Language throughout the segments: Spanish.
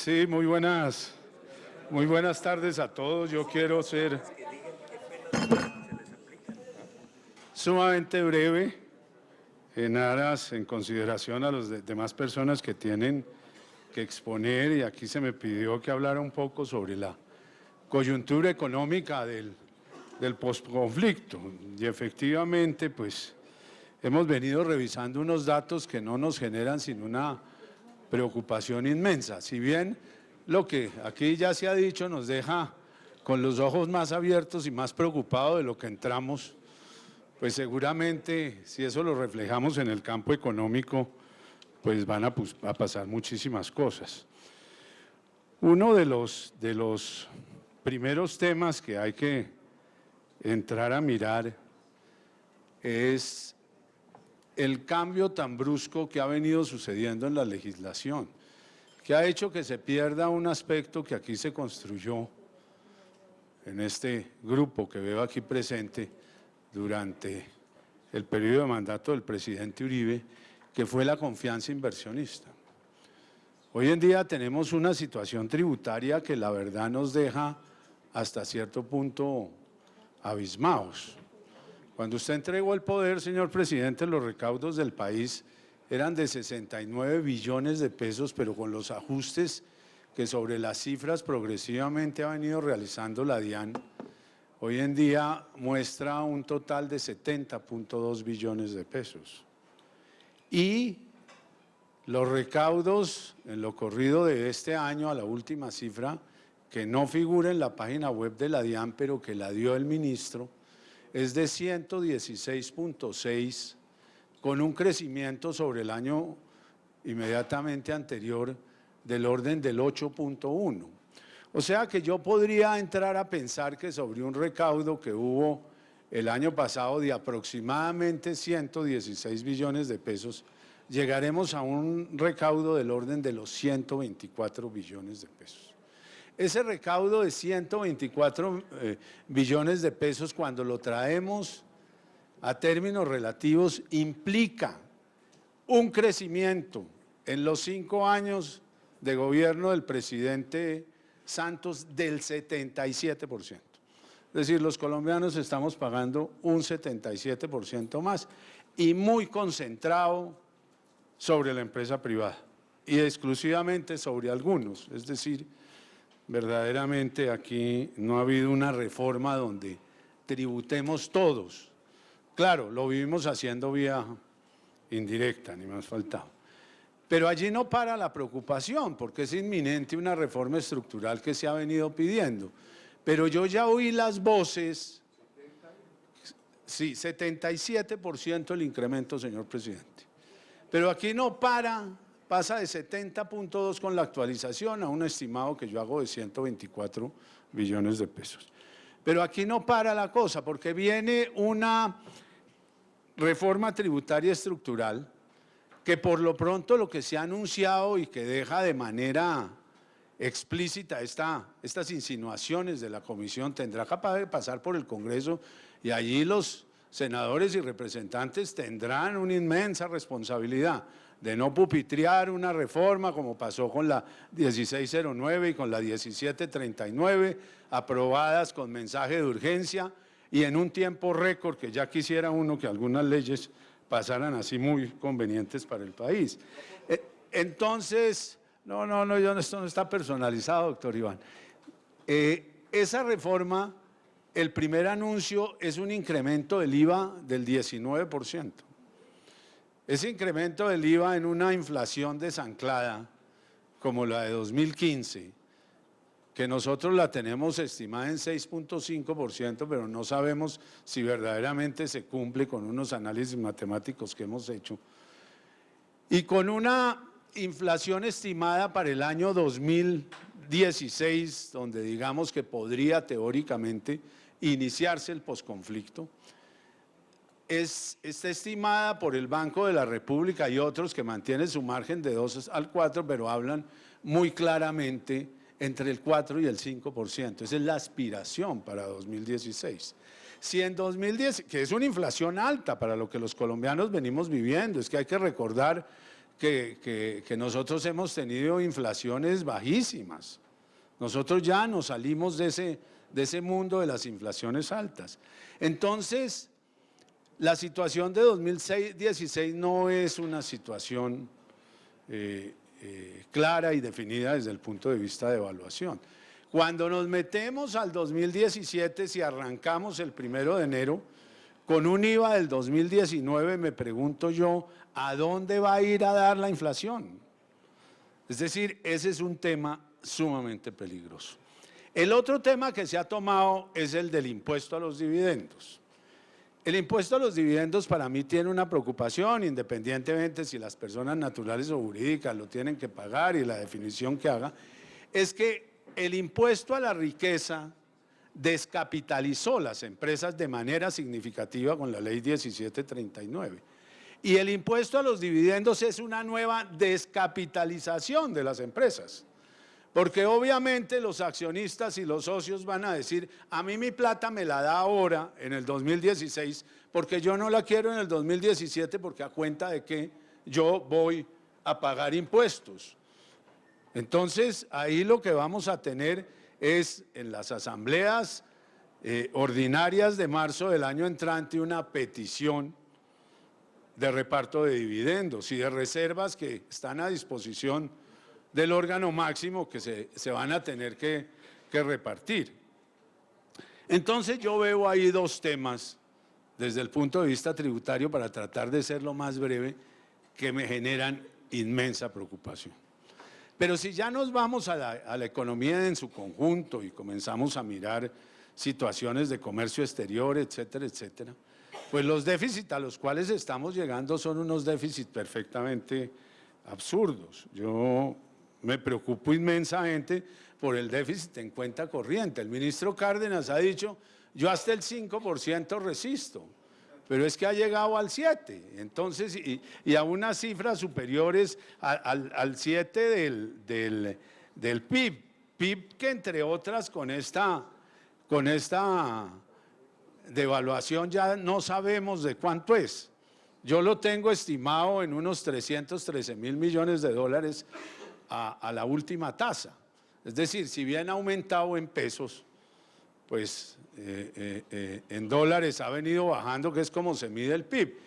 Sí, muy buenas tardes a todos. Yo quiero ser sumamente breve en consideración a las demás personas que tienen que exponer, y aquí se me pidió que hablara un poco sobre la coyuntura económica del posconflicto. Y efectivamente, pues, hemos venido revisando unos datos que no nos generan sino una preocupación inmensa. Si bien lo que aquí ya se ha dicho nos deja con los ojos más abiertos y más preocupados de lo que entramos, pues seguramente si eso lo reflejamos en el campo económico, pues van a pasar muchísimas cosas. Uno de los primeros temas que hay que entrar a mirar es el cambio tan brusco que ha venido sucediendo en la legislación, que ha hecho que se pierda un aspecto que aquí se construyó en este grupo que veo aquí presente durante el periodo de mandato del presidente Uribe, que fue la confianza inversionista. Hoy en día tenemos una situación tributaria que la verdad nos deja hasta cierto punto abismados. Cuando usted entregó el poder, señor presidente, los recaudos del país eran de 69 billones de pesos, pero con los ajustes que sobre las cifras progresivamente ha venido realizando la DIAN, hoy en día muestra un total de 70.2 billones de pesos. Y los recaudos en lo corrido de este año, a la última cifra, que no figura en la página web de la DIAN, pero que la dio el ministro, es de 116.6, con un crecimiento sobre el año inmediatamente anterior del orden del 8.1. O sea que yo podría entrar a pensar que sobre un recaudo que hubo el año pasado de aproximadamente 116 billones de pesos, llegaremos a un recaudo del orden de los 124 billones de pesos. Ese recaudo de 124 billones de pesos, cuando lo traemos a términos relativos, implica un crecimiento en los 5 años de gobierno del presidente Santos del 77%. Es decir, los colombianos estamos pagando un 77% más y muy concentrado sobre la empresa privada y exclusivamente sobre algunos, es decir, verdaderamente aquí no ha habido una reforma donde tributemos todos. Claro, lo vivimos haciendo vía indirecta, ni más faltaba. Pero allí no para la preocupación, porque es inminente una reforma estructural que se ha venido pidiendo. Pero yo ya oí las voces, sí, 77% el incremento, señor presidente. Pero aquí no pasa de 70.2 con la actualización a un estimado que yo hago de 124 billones de pesos. Pero aquí no para la cosa, porque viene una reforma tributaria estructural que por lo pronto lo que se ha anunciado y que deja de manera explícita estas insinuaciones de la Comisión tendrá que pasar por el Congreso y allí los senadores y representantes tendrán una inmensa responsabilidad de no pupitrear una reforma como pasó con la 1609 y con la 1739, aprobadas con mensaje de urgencia y en un tiempo récord, que ya quisiera uno que algunas leyes pasaran así muy convenientes para el país. Entonces, esto no está personalizado, doctor Iván. Esa reforma, el primer anuncio es un incremento del IVA del 19%. Ese incremento del IVA en una inflación desanclada como la de 2015, que nosotros la tenemos estimada en 6.5%, pero no sabemos si verdaderamente se cumple con unos análisis matemáticos que hemos hecho, y con una inflación estimada para el año 2016, donde digamos que podría teóricamente iniciarse el posconflicto, está estimada por el Banco de la República y otros que mantienen su margen de 2 al 4, pero hablan muy claramente entre el 4 y el 5%. Esa es la aspiración para 2016. Si en 2010, que es una inflación alta para lo que los colombianos venimos viviendo, es que hay que recordar que nosotros hemos tenido inflaciones bajísimas. Nosotros ya nos salimos de ese mundo de las inflaciones altas. Entonces, la situación de 2016 no es una situación clara y definida desde el punto de vista de evaluación. Cuando nos metemos al 2017, si arrancamos el 1 de enero, con un IVA del 2019, me pregunto yo, ¿a dónde va a ir a dar la inflación? Es decir, ese es un tema sumamente peligroso. El otro tema que se ha tomado es el del impuesto a los dividendos. El impuesto a los dividendos para mí tiene una preocupación, independientemente si las personas naturales o jurídicas lo tienen que pagar y la definición que haga, es que el impuesto a la riqueza descapitalizó las empresas de manera significativa con la ley 1739. Y el impuesto a los dividendos es una nueva descapitalización de las empresas. Porque obviamente los accionistas y los socios van a decir, a mí mi plata me la da ahora, en el 2016, porque yo no la quiero en el 2017, porque a cuenta de que yo voy a pagar impuestos. Entonces, ahí lo que vamos a tener es, en las asambleas ordinarias de marzo del año entrante, una petición de reparto de dividendos y de reservas que están a disposición del órgano máximo que se van a tener que repartir. Entonces yo veo ahí dos temas desde el punto de vista tributario, para tratar de ser lo más breve, que me generan inmensa preocupación. Pero si ya nos vamos a la economía en su conjunto y comenzamos a mirar situaciones de comercio exterior, etcétera, etcétera, pues los déficits a los cuales estamos llegando son unos déficits perfectamente absurdos. Yo me preocupo inmensamente por el déficit en cuenta corriente. El ministro Cárdenas ha dicho, yo hasta el 5% resisto, pero es que ha llegado al 7%, entonces, y a unas cifras superiores al 7% del PIB. PIB que entre otras con esta devaluación ya no sabemos de cuánto es. Yo lo tengo estimado en unos 313.000 millones de dólares a la última tasa. Es decir, si bien ha aumentado en pesos, pues en dólares ha venido bajando, que es como se mide el PIB.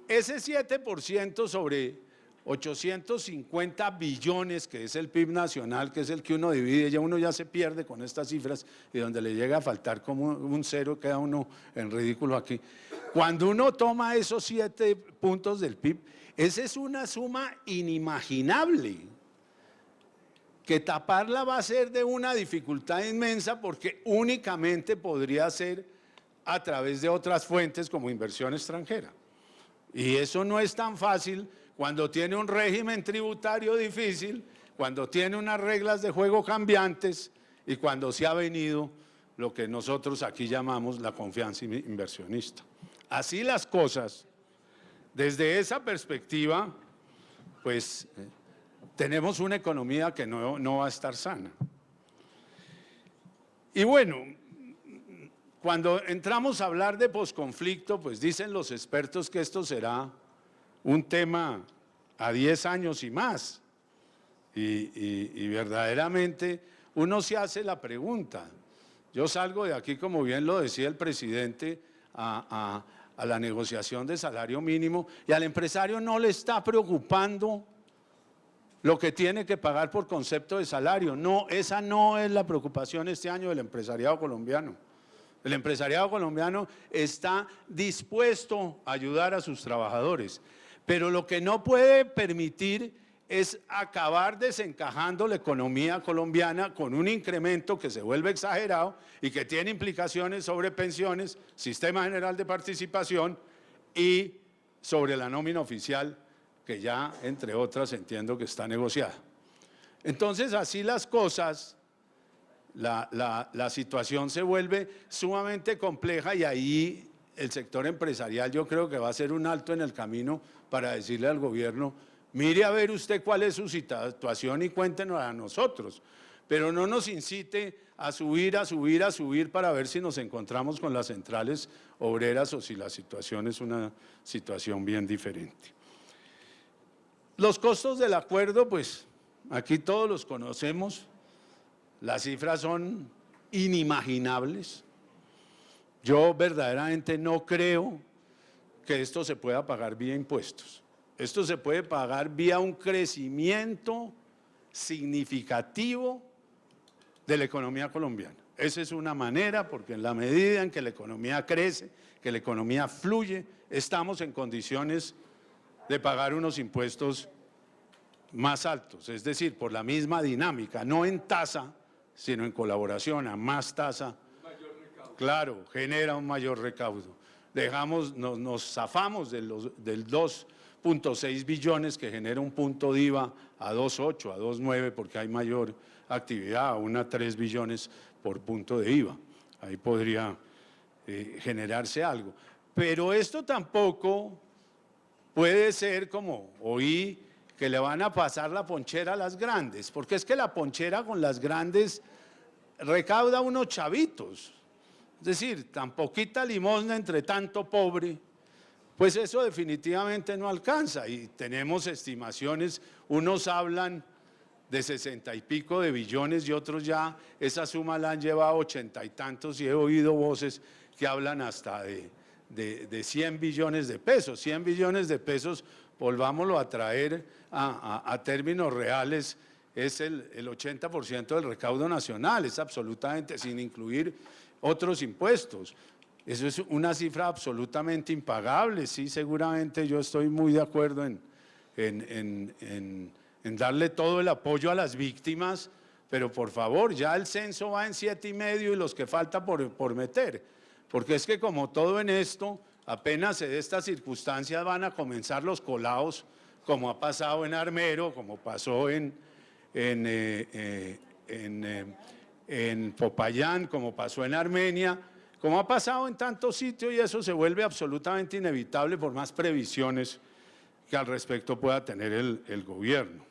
Ese 7% sobre 850 billones, que es el PIB nacional, que es el que uno divide, ya uno ya se pierde con estas cifras y donde le llega a faltar como un cero, queda uno en ridículo aquí. Cuando uno toma esos 7 puntos del PIB, esa es una suma inimaginable, que taparla va a ser de una dificultad inmensa, porque únicamente podría ser a través de otras fuentes como inversión extranjera. Y eso no es tan fácil cuando tiene un régimen tributario difícil, cuando tiene unas reglas de juego cambiantes y cuando se ha venido lo que nosotros aquí llamamos la confianza inversionista. Así las cosas, desde esa perspectiva, pues tenemos una economía que no va a estar sana. Y bueno, cuando entramos a hablar de posconflicto, pues dicen los expertos que esto será un tema a 10 años y más. Y verdaderamente uno se hace la pregunta. Yo salgo de aquí, como bien lo decía el presidente, a la negociación de salario mínimo, y al empresario no le está preocupando lo que tiene que pagar por concepto de salario. No, esa no es la preocupación este año del empresariado colombiano. El empresariado colombiano está dispuesto a ayudar a sus trabajadores, pero lo que no puede permitir es acabar desencajando la economía colombiana con un incremento que se vuelve exagerado y que tiene implicaciones sobre pensiones, sistema general de participación y sobre la nómina oficial, que ya, entre otras, entiendo que está negociada. Entonces, así las cosas, la situación se vuelve sumamente compleja, y ahí el sector empresarial yo creo que va a hacer un alto en el camino para decirle al gobierno, mire a ver usted cuál es su situación y cuéntenos a nosotros, pero no nos incite a subir para ver si nos encontramos con las centrales obreras o si la situación es una situación bien diferente. Los costos del acuerdo, pues aquí todos los conocemos, las cifras son inimaginables. Yo verdaderamente no creo que esto se pueda pagar vía impuestos. Esto se puede pagar vía un crecimiento significativo de la economía colombiana. Esa es una manera, porque en la medida en que la economía crece, que la economía fluye, estamos en condiciones de pagar unos impuestos más altos, es decir, por la misma dinámica, no en tasa, sino en colaboración, a más tasa, claro, genera un mayor recaudo. Nos zafamos del 2.6 billones que genera un punto de IVA a 2.8, a 2.9, porque hay mayor actividad, a 3 billones por punto de IVA. Ahí podría generarse algo. Pero esto tampoco puede ser como oí que le van a pasar la ponchera a las grandes, porque es que la ponchera con las grandes recauda unos chavitos. Es decir, tan poquita limosna entre tanto pobre, pues eso definitivamente no alcanza. Y tenemos estimaciones, unos hablan de 60 y pico de billones y otros ya esa suma la han llevado a 80 y tantos, y he oído voces que hablan hasta de 100 billones de pesos. 100 billones de pesos, volvámoslo a traer a términos reales, es el 80% del recaudo nacional, es absolutamente sin incluir otros impuestos. Eso es una cifra absolutamente impagable. Sí, seguramente yo estoy muy de acuerdo en darle todo el apoyo a las víctimas, pero por favor, ya el censo va en 7,5 y los que falta por meter, porque es que como todo en esto, apenas se dé estas circunstancias van a comenzar los colados, como ha pasado en Armero, como pasó en Popayán, como pasó en Armenia, como ha pasado en tantos sitios, y eso se vuelve absolutamente inevitable por más previsiones que al respecto pueda tener el gobierno.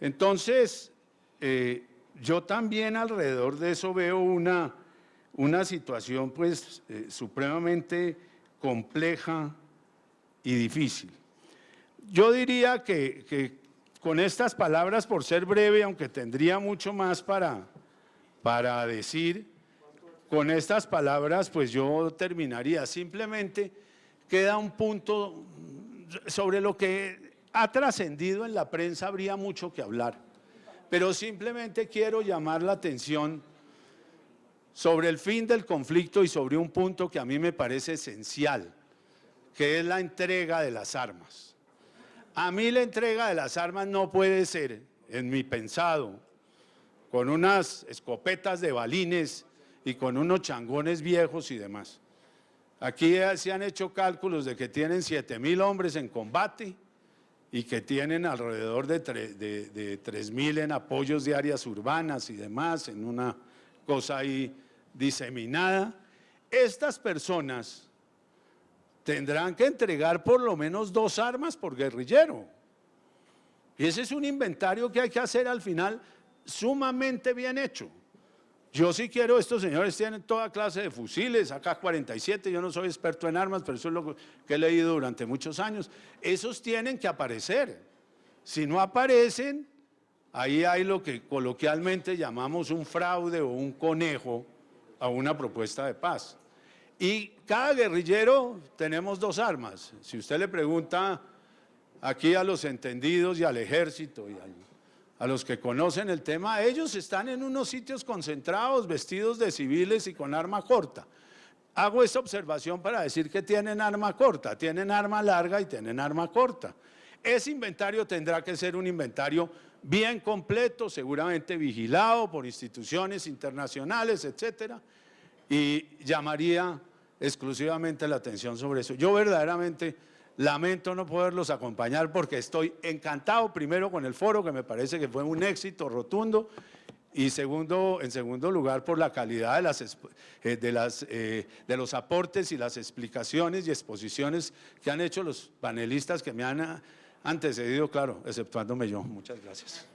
Entonces, yo también alrededor de eso veo una situación pues supremamente compleja y difícil. Yo diría que con estas palabras, por ser breve, aunque tendría mucho más para decir, con estas palabras pues yo terminaría. Simplemente queda un punto sobre lo que ha trascendido en la prensa, habría mucho que hablar, pero simplemente quiero llamar la atención sobre el fin del conflicto y sobre un punto que a mí me parece esencial, que es la entrega de las armas. A mí la entrega de las armas no puede ser, en mi pensado, con unas escopetas de balines y con unos changones viejos y demás. Aquí se han hecho cálculos de que tienen 7.000 hombres en combate y que tienen alrededor de 3.000 en apoyos de áreas urbanas y demás, en una cosa ahí diseminada. Estas personas tendrán que entregar por lo menos 2 armas por guerrillero. Y ese es un inventario que hay que hacer al final sumamente bien hecho. Yo sí quiero, estos señores tienen toda clase de fusiles, AK-47, yo no soy experto en armas, pero eso es lo que he leído durante muchos años. Esos tienen que aparecer. Si no aparecen, ahí hay lo que coloquialmente llamamos un fraude o un conejo a una propuesta de paz. Y cada guerrillero tenemos 2 armas. Si usted le pregunta aquí a los entendidos y al ejército y a los que conocen el tema, ellos están en unos sitios concentrados, vestidos de civiles y con arma corta. Hago esta observación para decir que tienen arma corta, tienen arma larga y tienen arma corta. Ese inventario tendrá que ser un inventario bien completo, seguramente vigilado por instituciones internacionales, etcétera, y llamaría exclusivamente la atención sobre eso. Yo verdaderamente lamento no poderlos acompañar porque estoy encantado, primero, con el foro, que me parece que fue un éxito rotundo, y en segundo lugar, por la calidad de los aportes y las explicaciones y exposiciones que han hecho los panelistas que me han antecedido, claro, exceptuándome yo. Muchas gracias.